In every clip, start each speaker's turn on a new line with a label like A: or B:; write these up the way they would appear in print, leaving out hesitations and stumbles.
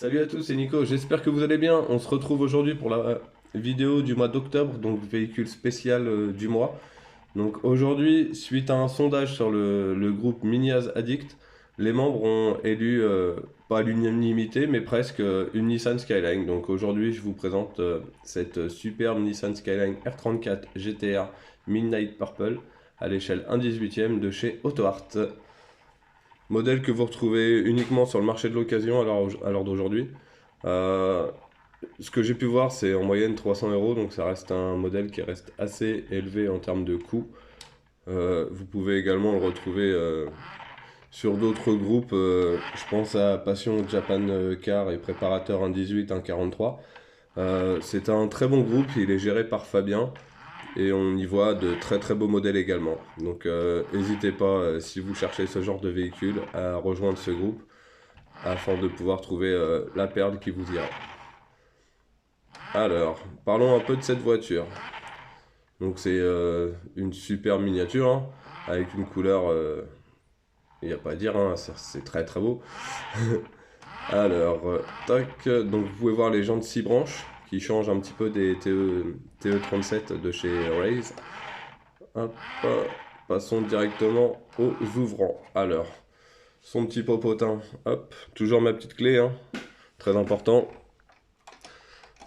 A: Salut à tous, c'est Nico, j'espère que vous allez bien. On se retrouve aujourd'hui pour la vidéo du mois d'octobre, donc véhicule spécial du mois. Donc aujourd'hui, suite à un sondage sur le groupe Miniaz Addict, les membres ont élu, pas à l'unanimité, mais presque une Nissan Skyline. Donc aujourd'hui, je vous présente cette superbe Nissan Skyline R34 GTR Midnight Purple à l'échelle 1/18 de chez Auto Art. Modèle que vous retrouvez uniquement sur le marché de l'occasion à l'heure d'aujourd'hui. Euh, Ce que j'ai pu voir, c'est en moyenne 300 euros, donc ça reste un modèle qui reste assez élevé en termes de coût. Vous pouvez également le retrouver sur d'autres groupes. Je pense à Passion Japan Car et Préparateur 118, 143. C'est un très bon groupe, il est géré par Fabien et on y voit de très très beaux modèles également. Donc n'hésitez pas, si vous cherchez ce genre de véhicule, à rejoindre ce groupe afin de pouvoir trouver la perle qui vous ira. Alors, parlons un peu de cette voiture. Donc c'est une super miniature, hein, avec une couleur, il n'y a pas à dire, hein, c'est très très beau. Alors, tac, donc vous pouvez voir les jantes 6 branches qui changent un petit peu des TE37 de chez Raze. Hop, passons directement aux ouvrants. Alors, son petit popotin, hop, toujours ma petite clé, hein, très important.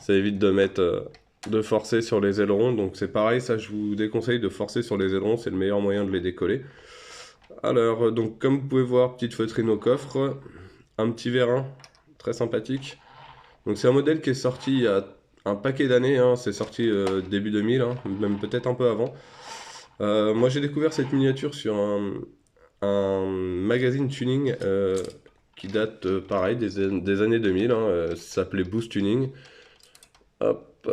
A: Ça évite de mettre, de forcer sur les ailerons, donc c'est pareil, ça je vous déconseille de forcer sur les ailerons, c'est le meilleur moyen de les décoller. Alors, donc comme vous pouvez voir, petite feutrine au coffre, un petit vérin, très sympathique. Donc c'est un modèle qui est sorti il y a un paquet d'années, hein, c'est sorti début 2000, hein, même peut-être un peu avant. Moi j'ai découvert cette miniature sur un magazine tuning qui date pareil des années 2000, hein, ça s'appelait Boost Tuning. Hop,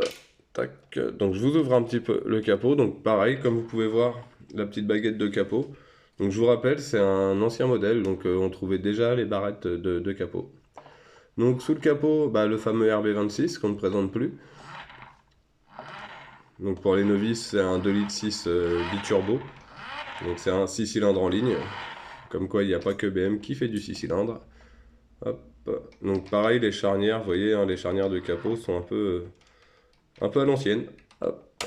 A: tac. Donc je vous ouvre un petit peu le capot. Donc pareil, comme vous pouvez voir, la petite baguette de capot. Donc je vous rappelle, c'est un ancien modèle, donc on trouvait déjà les barrettes de capot. Donc sous le capot, bah, le fameux RB26 qu'on ne présente plus. Donc pour les novices, c'est un 2,6 litres biturbo. Donc c'est un 6 cylindres en ligne. Comme quoi, il n'y a pas que BM qui fait du 6 cylindres. Hop. Donc pareil, les charnières, vous voyez, hein, les charnières de capot sont un peu à l'ancienne. Hop.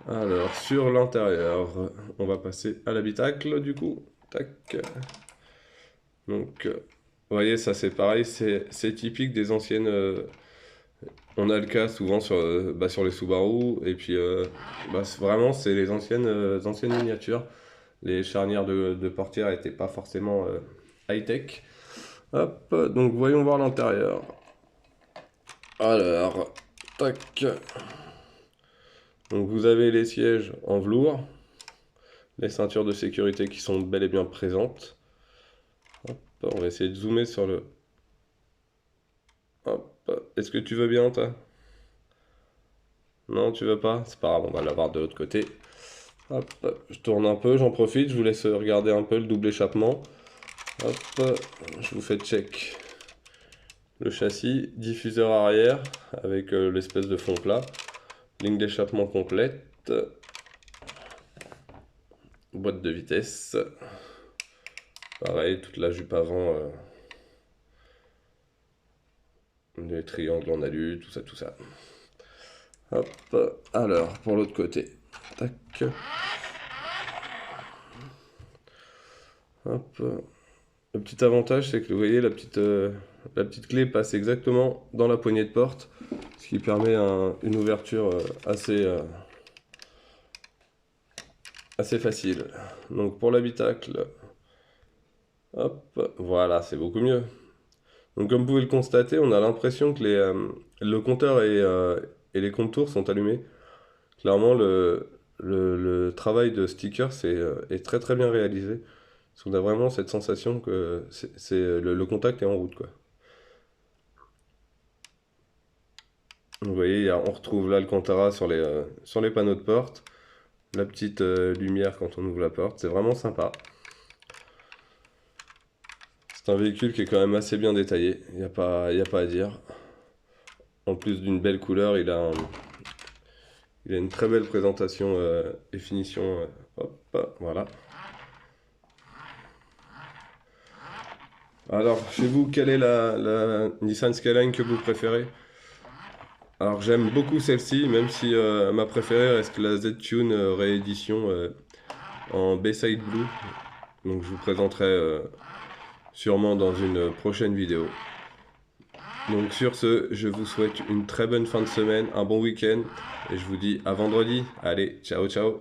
A: Alors, sur l'intérieur, on va passer à l'habitacle du coup. Tac. Donc, vous voyez, ça c'est pareil, c'est typique des anciennes. On a le cas souvent sur les Subaru, et puis vraiment, c'est les anciennes miniatures. Les charnières de portière n'étaient pas forcément high-tech. Hop, donc voyons voir l'intérieur. Alors, tac. Donc vous avez les sièges en velours, les ceintures de sécurité qui sont bel et bien présentes. Hop, on va essayer de zoomer sur le... Hop, est-ce que tu veux bien, toi? Non, tu veux pas? C'est pas grave, on va l'avoir de l'autre côté. Hop, je tourne un peu, j'en profite, je vous laisse regarder un peu le double échappement. Hop, je vous fais check le châssis, diffuseur arrière avec l'espèce de fond plat, ligne d'échappement complète, boîte de vitesse, pareil, toute la jupe avant, les triangles en alu, tout ça, tout ça. Hop, alors pour l'autre côté, tac. Hop. Le petit avantage, c'est que vous voyez, la petite clé passe exactement dans la poignée de porte, ce qui permet une ouverture assez facile. Donc pour l'habitacle, hop, voilà, c'est beaucoup mieux. Donc comme vous pouvez le constater, on a l'impression que le compteur et les contours sont allumés. Clairement, le travail de sticker est très très bien réalisé. Parce qu'on a vraiment cette sensation que le contact est en route, quoi. Vous voyez, on retrouve là le Cantara sur les panneaux de porte. La petite lumière quand on ouvre la porte. C'est vraiment sympa. C'est un véhicule qui est quand même assez bien détaillé. Il y a pas à dire. En plus d'une belle couleur, il a une très belle présentation et finition. Hop, voilà. Alors, chez vous, quelle est la Nissan Skyline que vous préférez? Alors, j'aime beaucoup celle-ci, même si ma préférée reste la Z-Tune réédition en Bayside Blue. Donc, je vous présenterai sûrement dans une prochaine vidéo. Donc, sur ce, je vous souhaite une très bonne fin de semaine, un bon week-end, et je vous dis à vendredi. Allez, ciao, ciao!